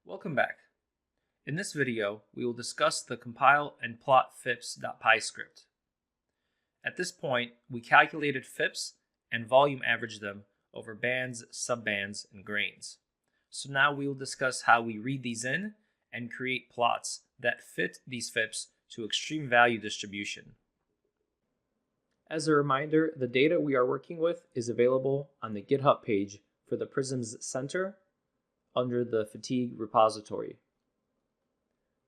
Welcome back. In this video, we will discuss the compile and plot FIPs.py script. At this point, we calculated FIPs and volume averaged them over bands, subbands, and grains. So now we will discuss how we read these in and create plots that fit these FIPs to extreme value distribution. As a reminder, the data we are working with is available on the GitHub page for the Prisms Center under the Fatigue repository.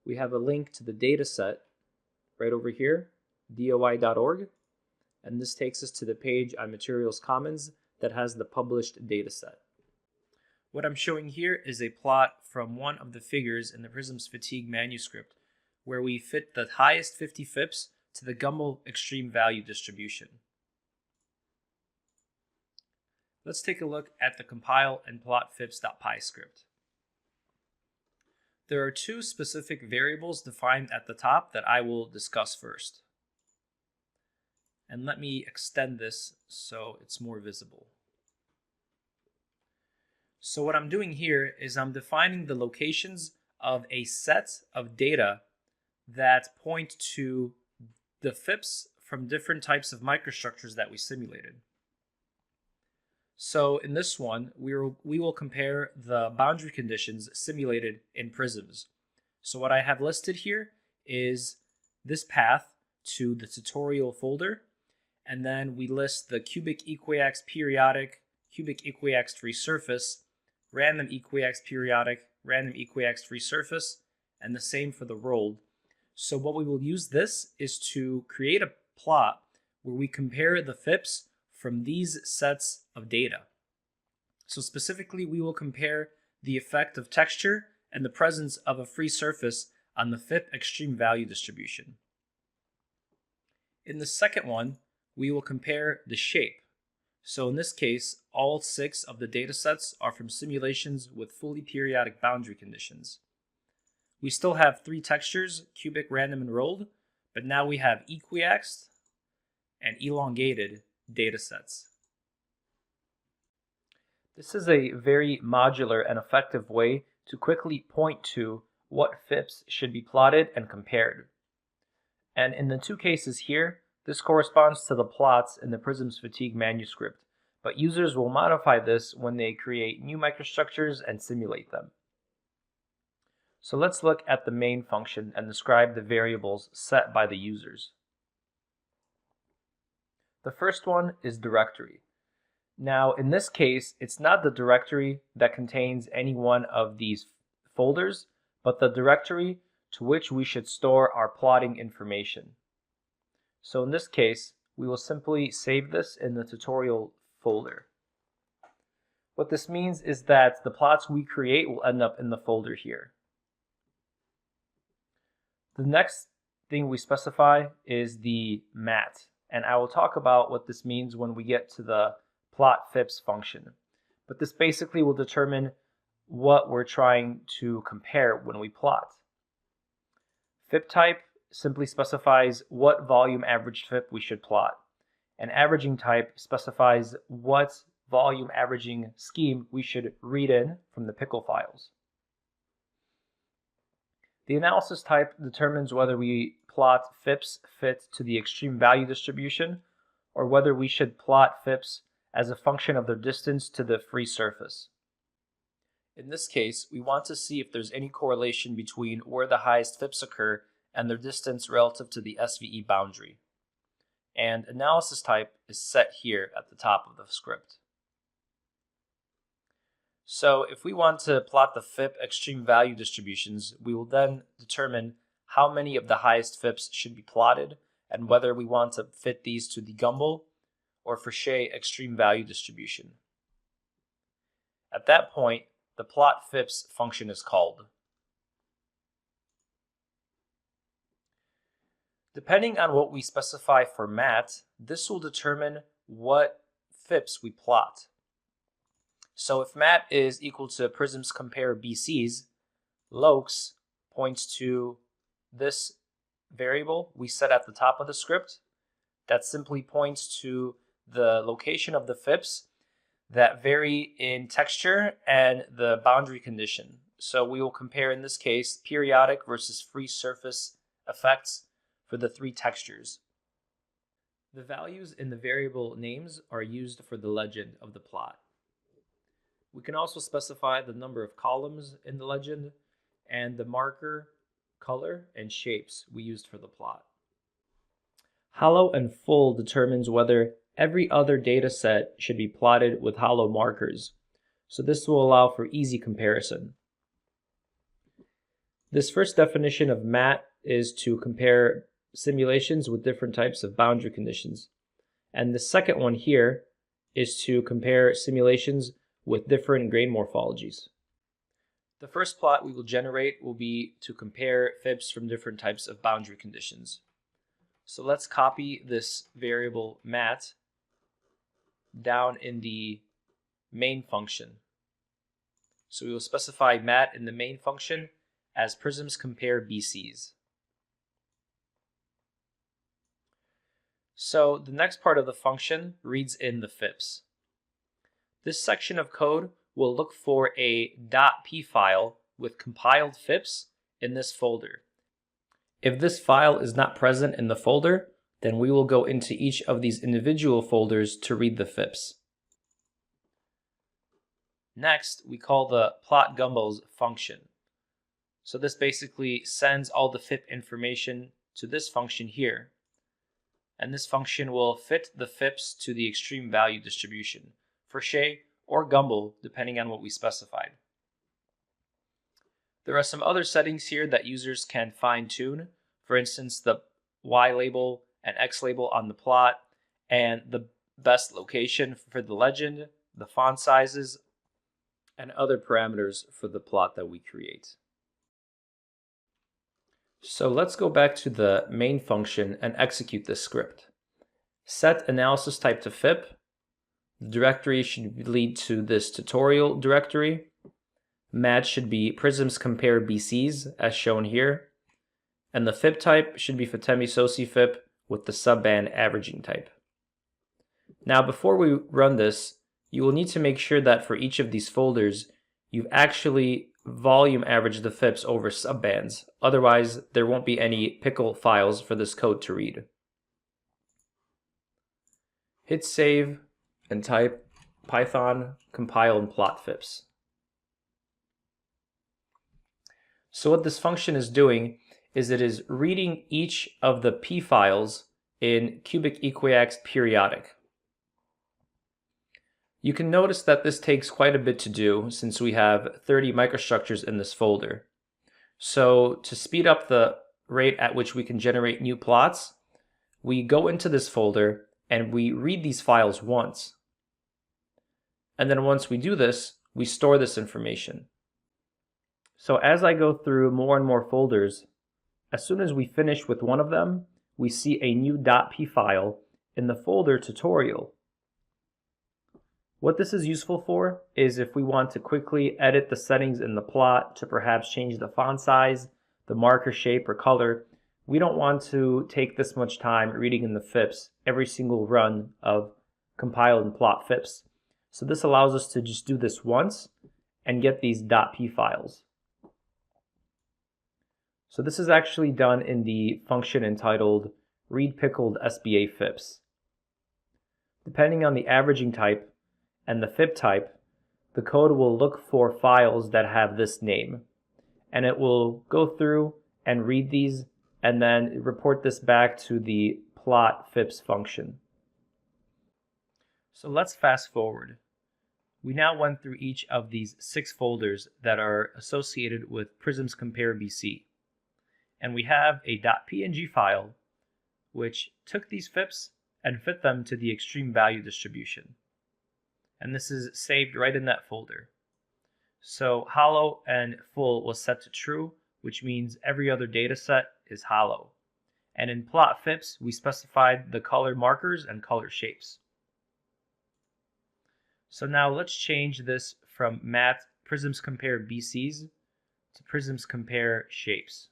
We have a link to the data set right over here, doi.org, and this takes us to the page on Materials Commons that has the published data set. What I'm showing here is a plot from one of the figures in the Prisms-Fatigue manuscript where we fit the highest 50 FIPs to the Gumbel extreme value distribution. Let's take a look at the compile and plot FIPs.py script. There are two specific variables defined at the top that I will discuss first. And let me extend this so it's more visible. So what I'm doing here is I'm defining the locations of a set of data that point to the FIPs from different types of microstructures that we simulated. So in this one, we will compare the boundary conditions simulated in Prisms. So what I have listed here is this path to the tutorial folder, and then we list the cubic equiax periodic, cubic equiax free surface, random equiax periodic, random equiax free surface, and the same for the rolled. So what we will use this is to create a plot where we compare the FIPs from these sets of data. So specifically, we will compare the effect of texture and the presence of a free surface on the FIP extreme value distribution. In the second one, we will compare the shape. So in this case, all 6 of the data sets are from simulations with fully periodic boundary conditions. We still have 3 textures, cubic, random, and rolled, but now we have equiaxed and elongated data sets. This is a very modular and effective way to quickly point to what FIPs should be plotted and compared. And in the 2 cases here, this corresponds to the plots in the Prisms-Fatigue manuscript, but users will modify this when they create new microstructures and simulate them. So let's look at the main function and describe the variables set by the users. The first one is directory. Now, in this case, it's not the directory that contains any one of these folders, but the directory to which we should store our plotting information. So in this case, we will simply save this in the tutorial folder. What this means is that the plots we create will end up in the folder here. The next thing we specify is the mat, and I will talk about what this means when we get to the plot FIPs function. But this basically will determine what we're trying to compare when we plot. FIP type simply specifies what volume averaged FIP we should plot, and averaging type specifies what volume averaging scheme we should read in from the pickle files. The analysis type determines whether we plot FIPs fit to the extreme value distribution or whether we should plot FIPs as a function of their distance to the free surface. In this case, we want to see if there's any correlation between where the highest FIPs occur and their distance relative to the SVE boundary. And analysis type is set here at the top of the script. So if we want to plot the FIP extreme value distributions, we will then determine how many of the highest FIPs should be plotted and whether we want to fit these to the Gumbel or Fichet extreme value distribution. At that point, the plot FIPs function is called. Depending on what we specify for mat, this will determine what FIPs we plot. So if mat is equal to prisms compare BCs, locus points to this variable we set at the top of the script that simply points to the location of the FIPs that vary in texture and the boundary condition. So we will compare, in this case, periodic versus free surface effects for the three textures. The values in the variable names are used for the legend of the plot. We can also specify the number of columns in the legend and the marker, color, and shapes we used for the plot. Hollow and full determines whether every other data set should be plotted with hollow markers. So this will allow for easy comparison. This first definition of MAT is to compare simulations with different types of boundary conditions. And the second one here is to compare simulations with different grain morphologies. The first plot we will generate will be to compare FIPs from different types of boundary conditions. So let's copy this variable MAT down in the main function. So we will specify MAT in the main function as Prisms-compare-BCs. So the next part of the function reads in the FIPs. This section of code will look for a .p file with compiled FIPs in this folder. If this file is not present in the folder, then we will go into each of these individual folders to read the FIPs. Next, we call the plot gumbos function. So this basically sends all the FIP information to this function here. And this function will fit the FIPs to the extreme value distribution for Shea or Gumbel, depending on what we specified. There are some other settings here that users can fine-tune. For instance, the Y label and X label on the plot, and the best location for the legend, the font sizes, and other parameters for the plot that we create. So let's go back to the main function and execute this script. Set analysis type to FIP. The directory should lead to this tutorial directory. Match should be Prisms-compare-BCs as shown here. And the FIP type should be Fatemi-Sosi FIP with the subband averaging type. Now before we run this, you will need to make sure that for each of these folders, you've actually volume averaged the FIPs over subbands. Otherwise, there won't be any pickle files for this code to read. Hit save and type Python compile and plot FIPs. So what this function is doing is it is reading each of the P files in cubic equiax periodic. You can notice that this takes quite a bit to do since we have 30 microstructures in this folder. So to speed up the rate at which we can generate new plots, we go into this folder and we read these files once. And then once we do this, we store this information. So as I go through more and more folders, as soon as we finish with one of them, we see a new .p file in the folder tutorial. What this is useful for is if we want to quickly edit the settings in the plot to perhaps change the font size, the marker shape, or color. We don't want to take this much time reading in the FIPs every single run of compile and plot FIPs. So this allows us to just do this once and get these .p files. So this is actually done in the function entitled readPickedSBA FIPs. Depending on the averaging type and the FIP type, the code will look for files that have this name. And it will go through and read these and then report this back to the plot FIPs function. So let's fast forward. We now went through each of these 6 folders that are associated with Prisms-compare-BC. And we have a .png file which took these FIPs and fit them to the extreme value distribution. And this is saved right in that folder. So hollow and full was set to true, which means every other data set is hollow. And in plot FIPs, we specified the color markers and color shapes. So now let's change this from MAT Prisms-compare-BCs to Prisms-compare-shapes,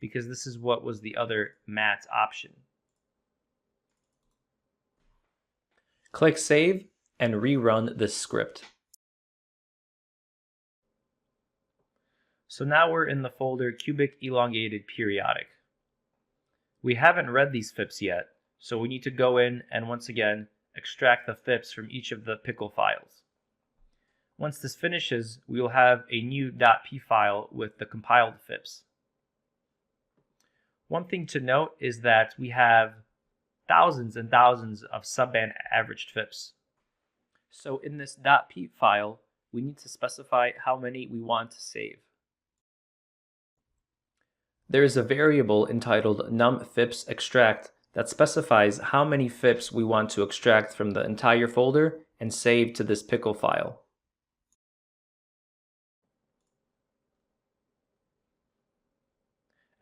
because this is what was the other MAT option. Click Save and rerun this script. So now we're in the folder cubic elongated periodic. We haven't read these FIPs yet, so we need to go in and once again extract the FIPs from each of the pickle files. Once this finishes, we will have a new .p file with the compiled FIPs. One thing to note is that we have thousands and thousands of subband averaged FIPs. So in this .p file, we need to specify how many we want to save. There is a variable entitled num_fips_extract that specifies how many FIPs we want to extract from the entire folder and save to this pickle file.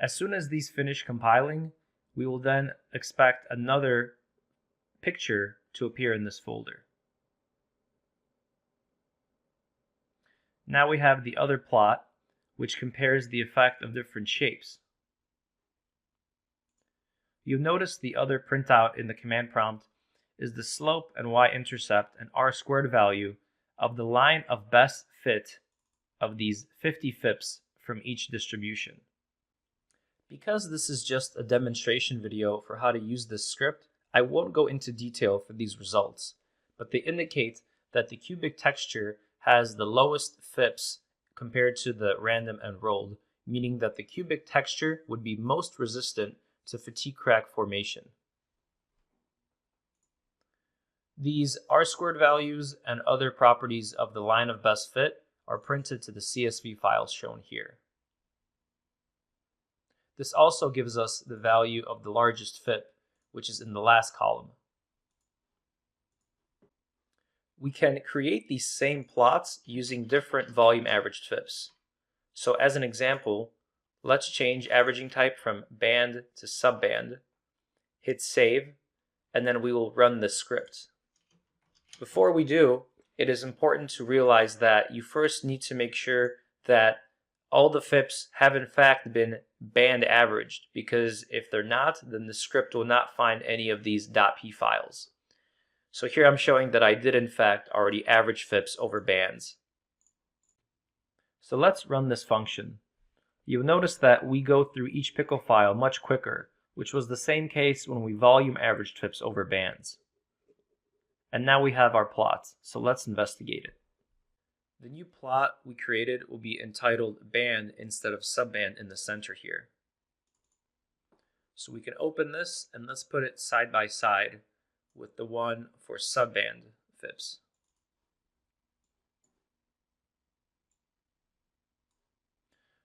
As soon as these finish compiling, we will then expect another picture to appear in this folder. Now we have the other plot, which compares the effect of different shapes. You'll notice the other printout in the command prompt is the slope and y-intercept and r² value of the line of best fit of these 50 FIPs from each distribution. Because this is just a demonstration video for how to use this script, I won't go into detail for these results, but they indicate that the cubic texture has the lowest FIPs compared to the random and rolled, meaning that the cubic texture would be most resistant to fatigue crack formation. These r² values and other properties of the line of best fit are printed to the CSV files shown here. This also gives us the value of the largest FIP, which is in the last column. We can create these same plots using different volume averaged FIPs. So as an example, let's change averaging type from band to subband, hit save, and then we will run this script. Before we do, it is important to realize that you first need to make sure that all the FIPs have in fact been band averaged, because if they're not, then the script will not find any of these .p files. So here I'm showing that I did in fact already average FIPs over bands. So let's run this function. You'll notice that we go through each pickle file much quicker, which was the same case when we volume averaged FIPs over bands. And now we have our plots, so let's investigate it. The new plot we created will be entitled band instead of subband in the center here. So we can open this and let's put it side by side with the one for subband FIPs.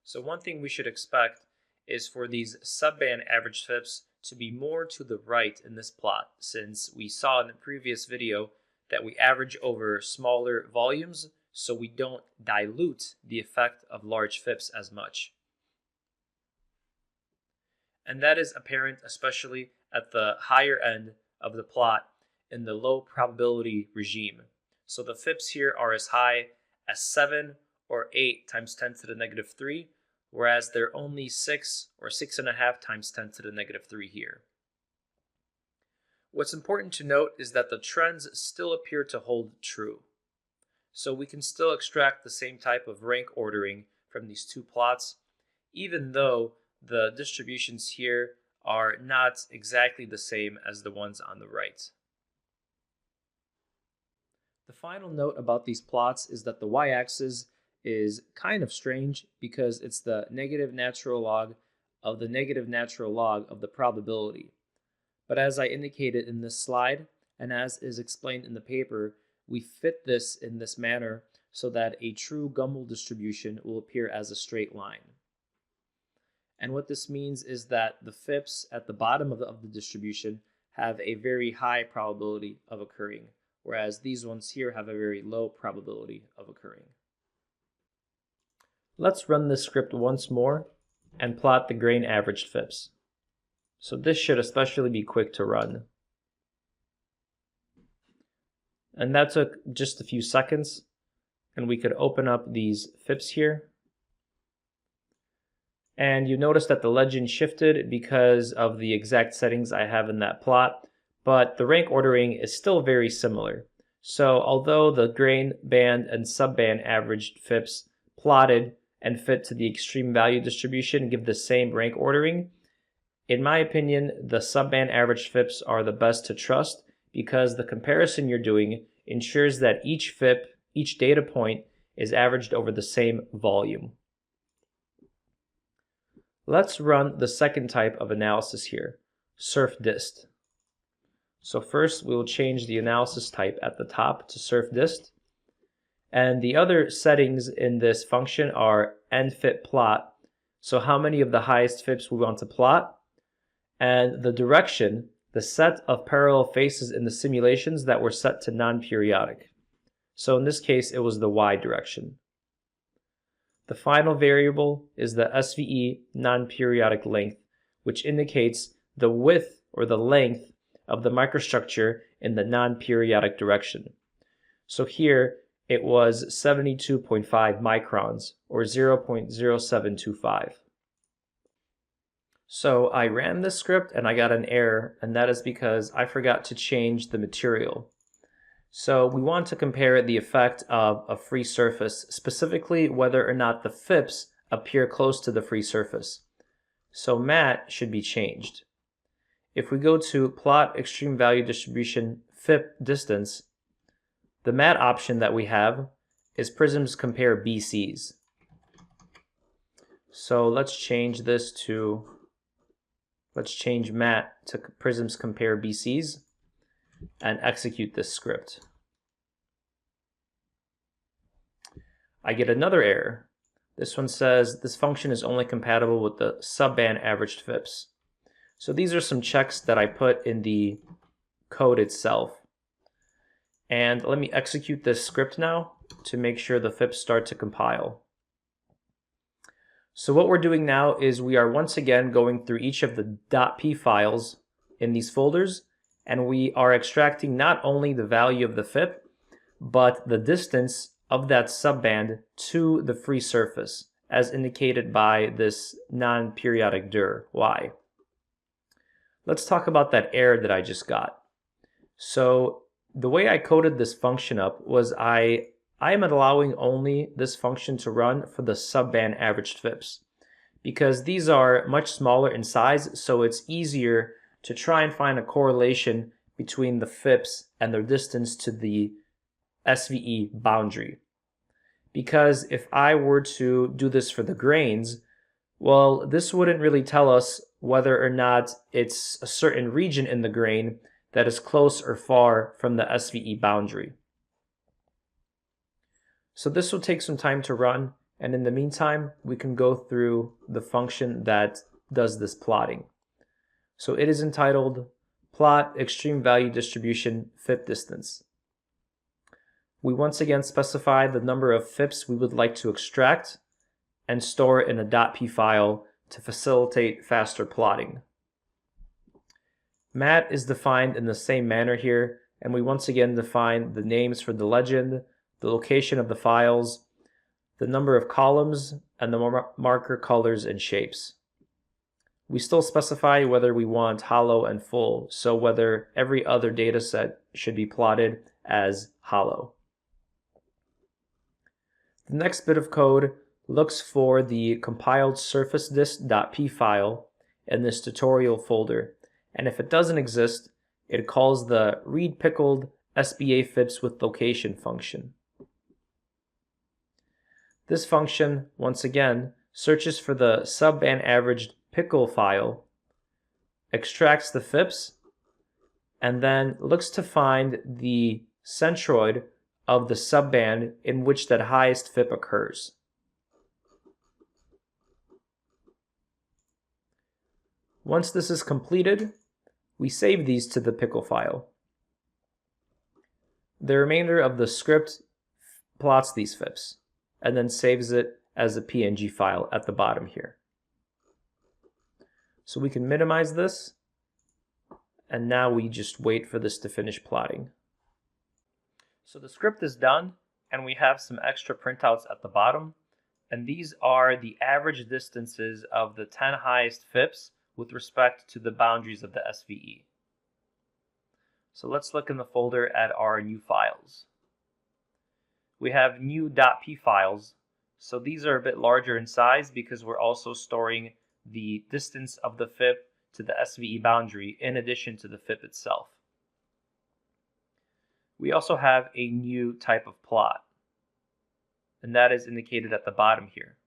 So one thing we should expect is for these subband average FIPs to be more to the right in this plot, since we saw in the previous video that we average over smaller volumes, so we don't dilute the effect of large FIPs as much. And that is apparent especially at the higher end of the plot in the low probability regime. So the FIPs here are as high as 7 or 8 times 10 to the negative 3, whereas they're only 6 or 6.5 times 10 to the negative 3 here. What's important to note is that the trends still appear to hold true. So we can still extract the same type of rank ordering from these two plots, even though the distributions here are not exactly the same as the ones on the right. The final note about these plots is that the y-axis is kind of strange because it's the negative natural log of the negative natural log of the probability. But as I indicated in this slide, and as is explained in the paper, we fit this in this manner so that a true Gumbel distribution will appear as a straight line. And what this means is that the FIPs at the bottom of the distribution have a very high probability of occurring, whereas these ones here have a very low probability of occurring. Let's run this script once more and plot the grain averaged FIPs. So this should especially be quick to run. And that took just a few seconds, and we could open up these FIPs here. And you notice that the legend shifted because of the exact settings I have in that plot, but the rank ordering is still very similar. So although the grain, band, and subband averaged FIPs plotted and fit to the extreme value distribution give the same rank ordering, in my opinion, the subband averaged FIPs are the best to trust because the comparison you're doing ensures that each FIP, each data point, is averaged over the same volume. Let's run the second type of analysis here, surf-dist. So first we will change the analysis type at the top to surf-dist. And the other settings in this function are nFIP-plot, so how many of the highest FIPs we want to plot, and the direction, the set of parallel faces in the simulations that were set to non-periodic. So in this case, it was the y direction. The final variable is the SVE non-periodic length, which indicates the width or the length of the microstructure in the non-periodic direction. So here it was 72.5 microns or 0.0725. So I ran this script and I got an error, and that is because I forgot to change the material. So we want to compare the effect of a free surface, specifically whether or not the FIPs appear close to the free surface. So mat should be changed. If we go to plot extreme value distribution FIP distance, the mat option that we have is Prisms compare BCs. So let's change this to, let's change mat to Prisms compare BCs and execute this script. I get another error. This one says this function is only compatible with the subband averaged FIPs. So these are some checks that I put in the code itself. And let me execute this script now to make sure the FIPs start to compile. So what we're doing now is we are once again going through each of the .p files in these folders, and we are extracting not only the value of the FIP, but the distance of that subband to the free surface, as indicated by this non-periodic dir, y. Let's talk about that error that I just got. So the way I coded this function up was I am allowing only this function to run for the subband averaged FIPs, because these are much smaller in size, so it's easier to try and find a correlation between the FIPs and their distance to the SVE boundary. Because if I were to do this for the grains, well, this wouldn't really tell us whether or not it's a certain region in the grain that is close or far from the SVE boundary. So this will take some time to run, and in the meantime, we can go through the function that does this plotting. So it is entitled plot extreme value distribution FIP distance. We once again specify the number of FIPs we would like to extract and store in a .p file to facilitate faster plotting. Mat is defined in the same manner here, and we once again define the names for the legend, the location of the files, the number of columns, and the marker colors and shapes. We still specify whether we want hollow and full, so whether every other data set should be plotted as hollow. The next bit of code looks for the compiled surface.dist.p file in this tutorial folder, and if it doesn't exist, it calls the read pickled SBA FIPs with location function. This function, once again, searches for the subband averaged pickle file, extracts the FIPs, and then looks to find the centroid of the subband in which that highest FIP occurs. Once this is completed, we save these to the pickle file. The remainder of the script plots these FIPs and then saves it as a PNG file at the bottom here. So we can minimize this, and now we just wait for this to finish plotting. So the script is done, and we have some extra printouts at the bottom, and these are the average distances of the 10 highest FIPs with respect to the boundaries of the SVE. So let's look in the folder at our new files. We have new .p files, So these are a bit larger in size because we're also storing the distance of the FIP to the SVE boundary in addition to the FIP itself. We also have a new type of plot, and that is indicated at the bottom here.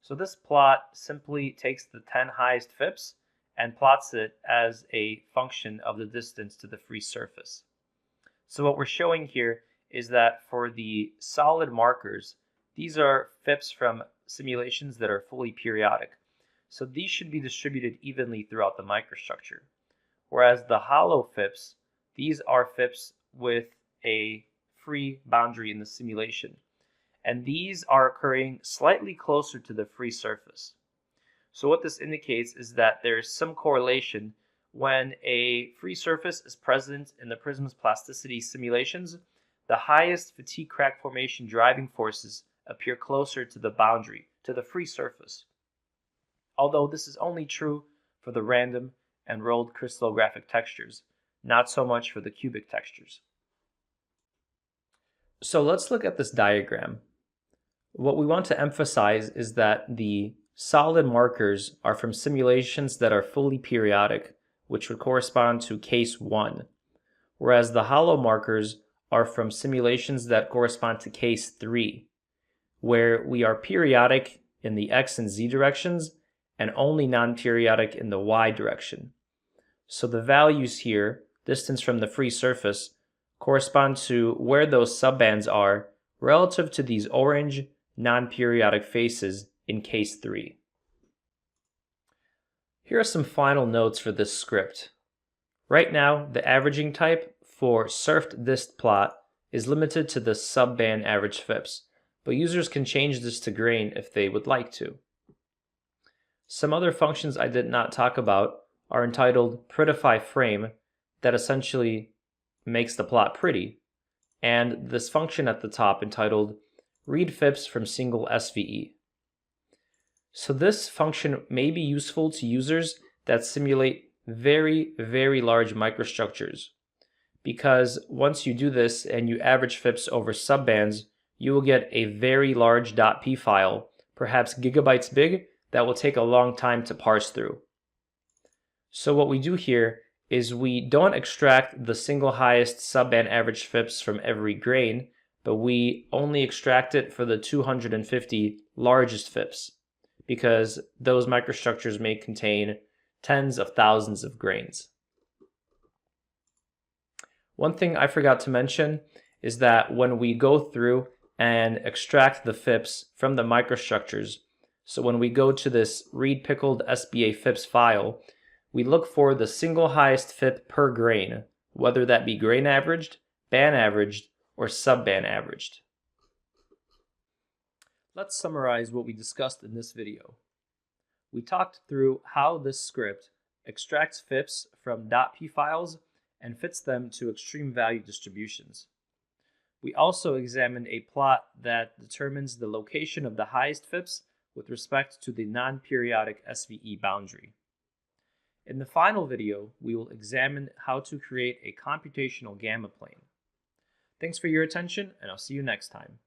So this plot simply takes the 10 highest FIPs and plots it as a function of the distance to the free surface. So what we're showing here is that for the solid markers, these are FIPs from simulations that are fully periodic. So these should be distributed evenly throughout the microstructure. Whereas the hollow FIPs, these are FIPs with a free boundary in the simulation. And these are occurring slightly closer to the free surface. So what this indicates is that there is some correlation when a free surface is present in the Prisms-plasticity simulations. The highest fatigue crack formation driving forces appear closer to the boundary, to the free surface. Although this is only true for the random and rolled crystallographic textures, not so much for the cubic textures. So let's look at this diagram. What we want to emphasize is that the solid markers are from simulations that are fully periodic, which would correspond to case 1, whereas the hollow markers are from simulations that correspond to case 3, where we are periodic in the x and z directions and only non-periodic in the y direction. So the values here, distance from the free surface, correspond to where those subbands are relative to these orange non-periodic faces in case 3. Here are some final notes for this script. Right now, the averaging type for surfed dist plot is limited to the subband average FIPs, but users can change this to grain if they would like to. Some other functions I did not talk about are entitled prettify frame, that essentially makes the plot pretty, and this function at the top entitled read FIPs from single SVE. So this function may be useful to users that simulate very, very large microstructures, because once you do this and you average FIPs over subbands, you will get a very large .p file, perhaps gigabytes big, that will take a long time to parse through. So what we do here is we don't extract the single highest subband average FIPs from every grain, but we only extract it for the 250 largest FIPs, because those microstructures may contain tens of thousands of grains. One thing I forgot to mention is that when we go through and extract the FIPs from the microstructures, so when we go to this read pickled SBA FIPs file, we look for the single highest FIP per grain, whether that be grain averaged, band averaged, or subband averaged. Let's summarize what we discussed in this video. We talked through how this script extracts FIPs from .p files and fits them to extreme value distributions. We also examined a plot that determines the location of the highest FIPs with respect to the non-periodic SVE boundary. In the final video, we will examine how to create a computational gamma plane. Thanks for your attention, and I'll see you next time.